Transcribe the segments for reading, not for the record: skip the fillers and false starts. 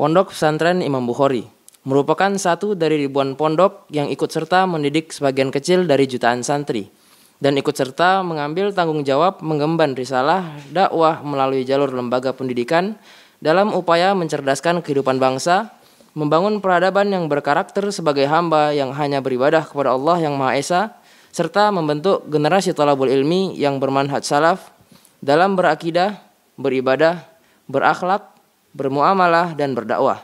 Pondok Pesantren Imam Bukhari merupakan satu dari ribuan pondok yang ikut serta mendidik sebagian kecil dari jutaan santri dan ikut serta mengambil tanggung jawab mengemban risalah dakwah melalui jalur lembaga pendidikan dalam upaya mencerdaskan kehidupan bangsa, membangun peradaban yang berkarakter sebagai hamba yang hanya beribadah kepada Allah yang Maha Esa, serta membentuk generasi thalabul ilmi yang bermanhaj salaf dalam berakidah, beribadah, berakhlak, bermuamalah, dan berdakwah.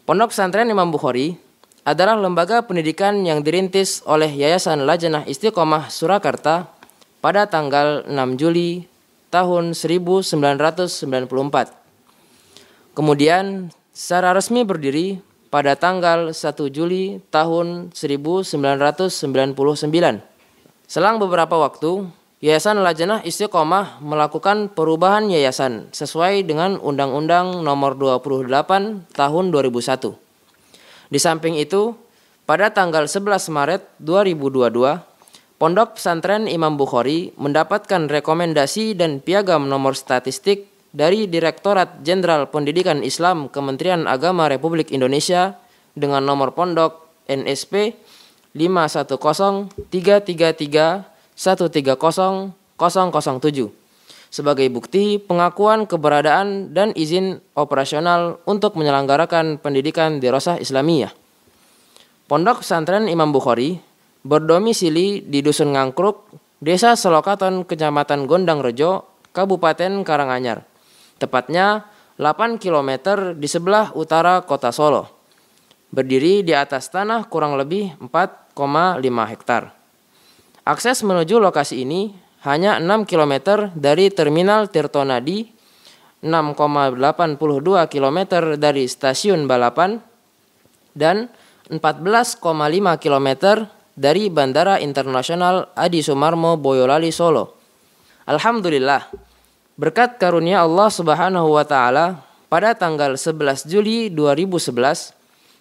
Pondok Pesantren Imam Bukhari adalah lembaga pendidikan yang dirintis oleh Yayasan Lajnah Istiqomah Surakarta pada tanggal 6 Juli tahun 1994. Kemudian secara resmi berdiri pada tanggal 1 Juli tahun 1999. Selang beberapa waktu, Yayasan Lajnah Istiqomah melakukan perubahan yayasan sesuai dengan Undang-Undang Nomor 28 Tahun 2001. Di samping itu, pada tanggal 11 Maret 2022, Pondok Pesantren Imam Bukhari mendapatkan rekomendasi dan piagam nomor statistik dari Direktorat Jenderal Pendidikan Islam Kementerian Agama Republik Indonesia dengan nomor pondok NSP 5103331300007 sebagai bukti pengakuan keberadaan dan izin operasional untuk menyelenggarakan pendidikan dirasah Islamiyah. Pondok Pesantren Imam Bukhari berdomisili di Dusun Ngangkruk, Desa Selokaton, Kecamatan Gondang Rejo, Kabupaten Karanganyar. Tepatnya 8 km di sebelah utara kota Solo. Berdiri di atas tanah kurang lebih 4,5 hektar. Akses menuju lokasi ini hanya 6 km dari Terminal Tirtonadi, 6,82 km dari Stasiun Balapan, dan 14,5 km dari Bandara Internasional Adi Sumarmo Boyolali Solo. Alhamdulillah, berkat karunia Allah Subhanahu wa taala, pada tanggal 11 Juli 2011,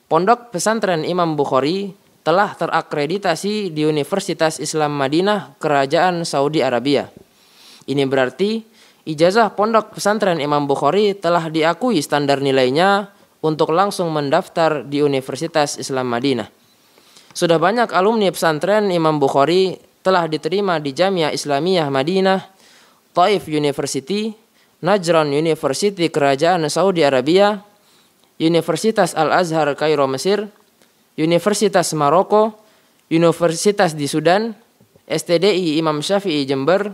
Pondok Pesantren Imam Bukhari telah terakreditasi di Universitas Islam Madinah Kerajaan Saudi Arabia. Ini berarti ijazah Pondok Pesantren Imam Bukhari telah diakui standar nilainya untuk langsung mendaftar di Universitas Islam Madinah. Sudah banyak alumni pesantren Imam Bukhari telah diterima di Jamiah Islamiyah Madinah, Taif University, Najran University Kerajaan Saudi Arabia, Universitas Al-Azhar Kairo Mesir, Universitas Maroko, Universitas di Sudan, STDI Imam Syafi'i Jember,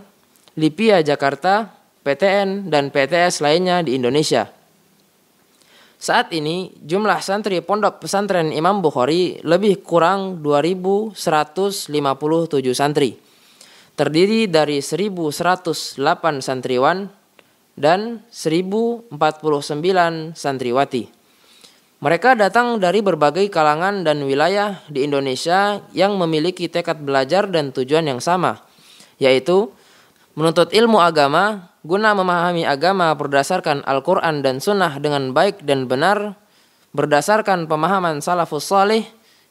Lipia Jakarta, PTN, dan PTS lainnya di Indonesia. Saat ini jumlah santri Pondok Pesantren Imam Bukhari lebih kurang 2.157 santri, terdiri dari 1.108 santriwan dan 1.049 santriwati. Mereka datang dari berbagai kalangan dan wilayah di Indonesia yang memiliki tekad belajar dan tujuan yang sama, yaitu menuntut ilmu agama guna memahami agama berdasarkan Al-Quran dan Sunnah dengan baik dan benar, berdasarkan pemahaman salafus salih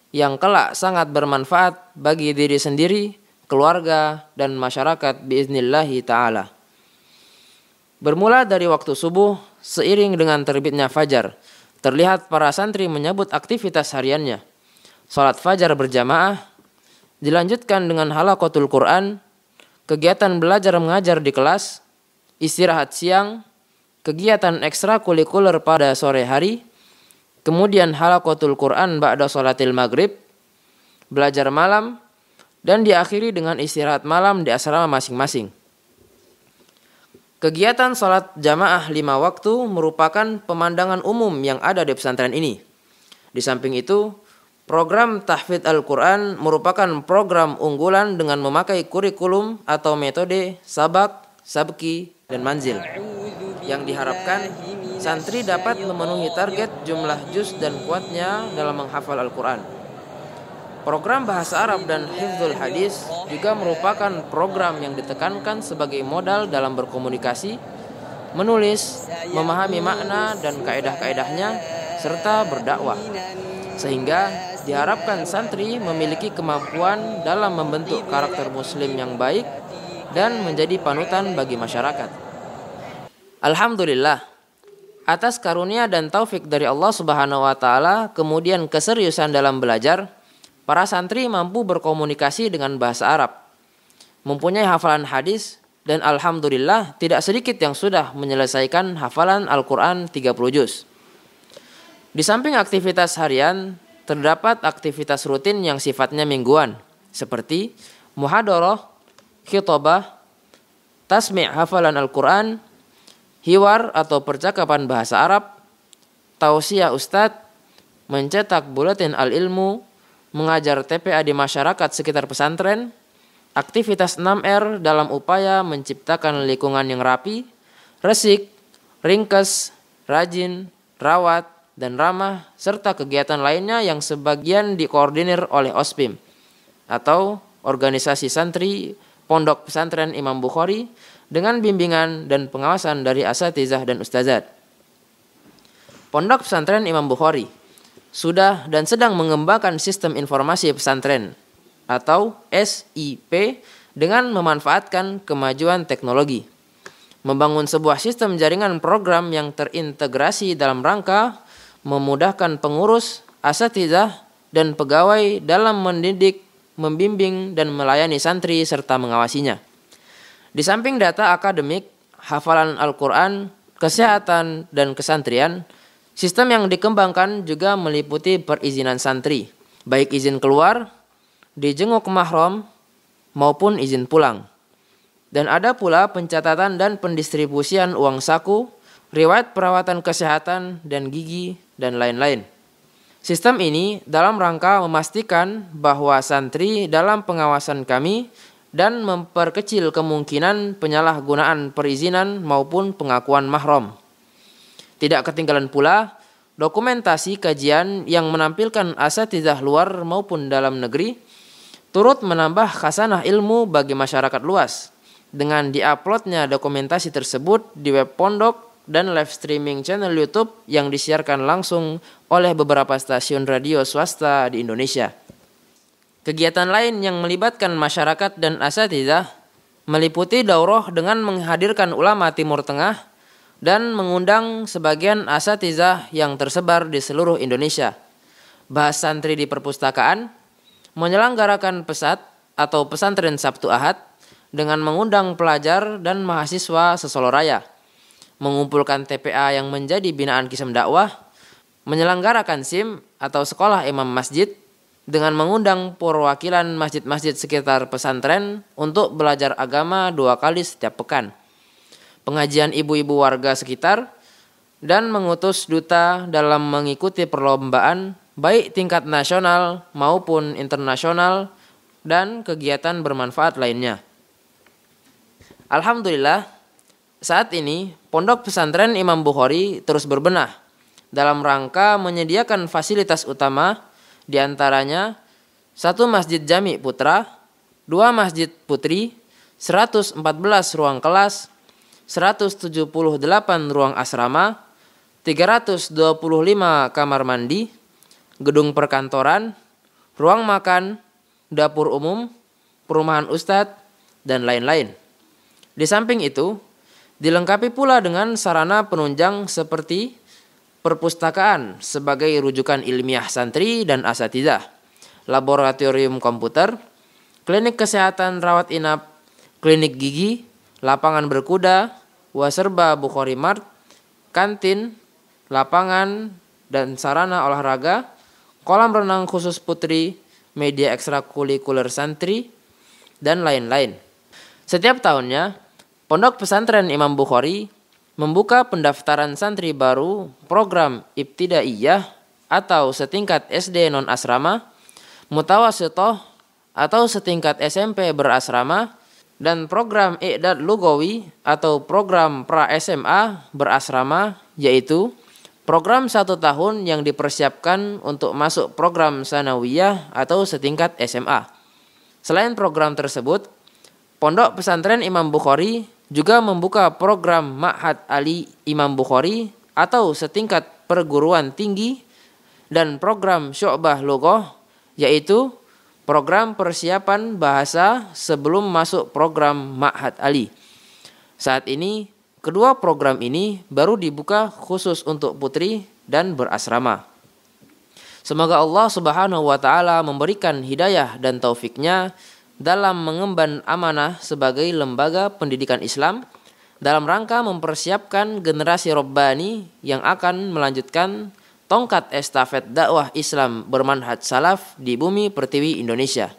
yang kelak sangat bermanfaat bagi diri sendiri, keluarga, dan masyarakat biiznillahi ta'ala. Bermula dari waktu subuh, seiring dengan terbitnya fajar, terlihat para santri menyambut aktivitas hariannya. Salat fajar berjamaah, dilanjutkan dengan halaqatul Quran, kegiatan belajar mengajar di kelas, istirahat siang, kegiatan ekstrakurikuler pada sore hari, kemudian halaqatul Quran ba'da sholatil maghrib, belajar malam, dan diakhiri dengan istirahat malam di asrama masing-masing. Kegiatan sholat jamaah 5 waktu merupakan pemandangan umum yang ada di pesantren ini. Di samping itu, program tahfidz Al-Quran merupakan program unggulan dengan memakai kurikulum atau metode sabak, sabki, dan manzil, yang diharapkan santri dapat memenuhi target jumlah juz dan kuatnya dalam menghafal Al-Quran. Program bahasa Arab dan hifdzul hadis juga merupakan program yang ditekankan sebagai modal dalam berkomunikasi, menulis, memahami makna dan kaedah-kaedahnya, serta berdakwah. Sehingga diharapkan santri memiliki kemampuan dalam membentuk karakter muslim yang baik dan menjadi panutan bagi masyarakat. Alhamdulillah, Atas karunia dan taufik dari Allah Subhanahu wa taala, kemudian keseriusan dalam belajar, para santri mampu berkomunikasi dengan bahasa Arab, mempunyai hafalan hadis, dan alhamdulillah tidak sedikit yang sudah menyelesaikan hafalan Al-Quran 30 juz. Di samping aktivitas harian, terdapat aktivitas rutin yang sifatnya mingguan, seperti muhadarah, khitbah, tasmi' hafalan Al-Quran, hiwar atau percakapan bahasa Arab, tausiah ustadz, mencetak buletin al-ilmu, mengajar TPA di masyarakat sekitar pesantren, aktivitas 6R dalam upaya menciptakan lingkungan yang rapi, resik, ringkes, rajin, rawat, dan ramah, serta kegiatan lainnya yang sebagian dikoordinir oleh OSPIM atau Organisasi Santri Pondok Pesantren Imam Bukhari dengan bimbingan dan pengawasan dari asatizah dan ustazat. Pondok Pesantren Imam Bukhari sudah dan sedang mengembangkan sistem informasi pesantren atau SIP dengan memanfaatkan kemajuan teknologi. Membangun sebuah sistem jaringan program yang terintegrasi dalam rangka memudahkan pengurus, asatizah, dan pegawai dalam mendidik, membimbing, dan melayani santri serta mengawasinya. Di samping data akademik, hafalan Al-Quran, kesehatan, dan kesantrian, sistem yang dikembangkan juga meliputi perizinan santri, baik izin keluar, dijenguk mahram, maupun izin pulang. Dan ada pula pencatatan dan pendistribusian uang saku, riwayat perawatan kesehatan dan gigi, dan lain-lain. Sistem ini dalam rangka memastikan bahwa santri dalam pengawasan kami dan memperkecil kemungkinan penyalahgunaan perizinan maupun pengakuan mahram. Tidak ketinggalan pula dokumentasi kajian yang menampilkan asatizah luar maupun dalam negeri turut menambah khasanah ilmu bagi masyarakat luas dengan diuploadnya dokumentasi tersebut di web pondok dan live streaming channel YouTube yang disiarkan langsung oleh beberapa stasiun radio swasta di Indonesia. Kegiatan lain yang melibatkan masyarakat dan asatizah meliputi daurah dengan menghadirkan ulama Timur Tengah dan mengundang sebagian asatizah yang tersebar di seluruh Indonesia. Bahas santri di perpustakaan, menyelenggarakan pesat atau pesantren Sabtu Ahad dengan mengundang pelajar dan mahasiswa sesolo raya, mengumpulkan TPA yang menjadi binaan Kisem Dakwah, menyelenggarakan SIM atau sekolah imam masjid dengan mengundang perwakilan masjid-masjid sekitar pesantren untuk belajar agama 2 kali setiap pekan, pengajian ibu-ibu warga sekitar, dan mengutus duta dalam mengikuti perlombaan baik tingkat nasional maupun internasional dan kegiatan bermanfaat lainnya. Alhamdulillah, saat ini Pondok Pesantren Imam Bukhari terus berbenah dalam rangka menyediakan fasilitas utama, diantaranya 1 masjid jami putra, 2 masjid putri, 114 ruang kelas, 178 ruang asrama, 325 kamar mandi, gedung perkantoran, ruang makan, dapur umum, perumahan ustadz, dan lain-lain. Di samping itu, dilengkapi pula dengan sarana penunjang seperti perpustakaan sebagai rujukan ilmiah santri dan asatizah, laboratorium komputer, klinik kesehatan rawat inap, klinik gigi, lapangan berkuda, waserba Bukhari Mart, kantin, lapangan dan sarana olahraga, kolam renang khusus putri, media ekstrakurikuler santri, dan lain-lain. Setiap tahunnya, Pondok Pesantren Imam Bukhari membuka pendaftaran santri baru program ibtidaiyah atau setingkat SD non-asrama, mutawasitoh atau setingkat SMP berasrama, dan program i'dad lugawi atau program pra-SMA berasrama, yaitu program 1 tahun yang dipersiapkan untuk masuk program sanawiyah atau setingkat SMA. Selain program tersebut, Pondok Pesantren Imam Bukhari juga membuka program Ma'had Ali Imam Bukhari atau setingkat perguruan tinggi dan program Syu'bah Lughah, yaitu program persiapan bahasa sebelum masuk program Ma'had Ali. Saat ini Kedua program ini baru dibuka khusus untuk putri dan berasrama. Semoga Allah Subhanahu wa taala memberikan hidayah dan taufiknya dalam mengemban amanah sebagai lembaga pendidikan Islam dalam rangka mempersiapkan generasi Rabbani yang akan melanjutkan tongkat estafet dakwah Islam bermanhaj salaf di bumi pertiwi Indonesia.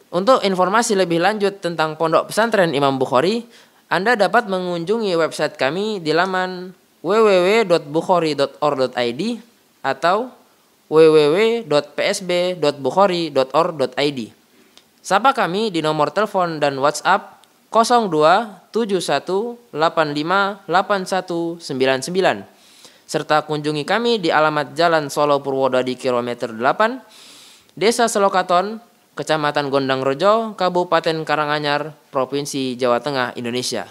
Untuk informasi lebih lanjut tentang Pondok Pesantren Imam Bukhari, Anda dapat mengunjungi website kami di laman www.bukhari.or.id atau www.psb.bukhari.or.id. Sapa kami di nomor telepon dan WhatsApp 0271858199 serta kunjungi kami di alamat Jalan Solo Purwodadi kilometer 8, Desa Selokaton, Kecamatan Gondang Rejo, Kabupaten Karanganyar, Provinsi Jawa Tengah, Indonesia.